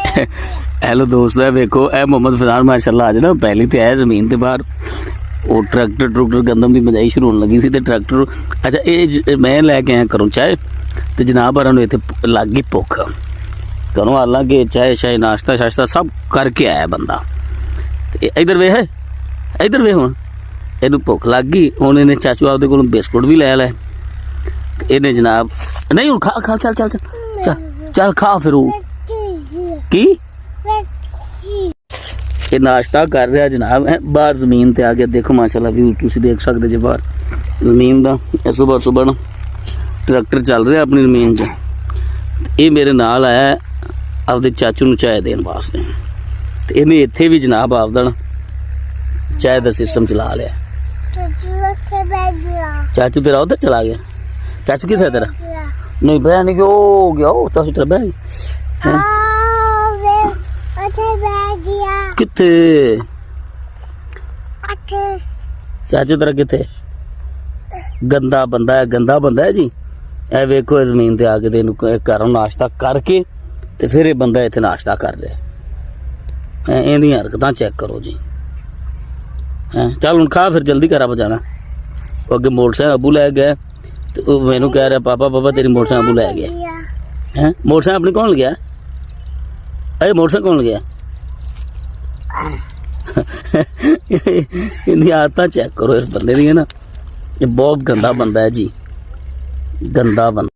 Hello दोस्त है देखो ए मोहम्मद फरहान माशाल्लाह आज ना पहली तो है जमीन के बाहर वो ट्रैक्टर गंदम की बजाई शुरू होने लगी सी ते ट्रैक्टर अच्छा ये मैं लैके आया करूँ चाय तो जनाब हर इतने लग गई भुख करूँ हालांकि चाय शाय नाश्ता शाश्ता सब करके आया बंदा इधर वे है इधर वे हूँ इनू भुख लग गई हूँ इन्हें चाचू आपदे कोलों बिस्कुट भी लै लै इन्हें जनाब नहीं हूँ खा खा चल चल चल चल चल खा फिर की ये नाश्ता कर रहा जनाब है बाहर जमीन ते आ गया देखो माशाल्लाह व्यू तुम देख सकते जो बाहर जमीन का सुबह सुबह ना ट्रैक्टर चल रहा अपनी जमीन च ये मेरे नाल आया आपदे चाचू नूं चाय देने वास्ते ते इन्हें इत्थे भी जनाब आपदा ना चाय का सिस्टम चला लिया चाचू तेरा उधर चला गया चाचू किथे तेरा नहीं बह नहीं हो गया ओ चाचू तेरा बह किथे चाचू तेरा किथे गंदा बंदा है जी ए वेखो जमीन ते आके तेन घरों नाश्ता करके ते फिर ये बंदा इत्थे नाश्ता कर रहा इहदी हरकतां चेक करो जी हैं चल हुण खा फिर जल्दी करा बजाना अगे मोटरसाइकिल अबू लै गया तो मैनू कह रहा पापा तेरी मोटरसाइकिल अबू लै गया हैं मोटरसाइकिल अपनी कौन गया अरे मोटरसाइकिल कौन गया इनकी आदत चेक करो इस बंदे दी है ना ये बहुत गंदा बंदा है जी गंदा बंदा।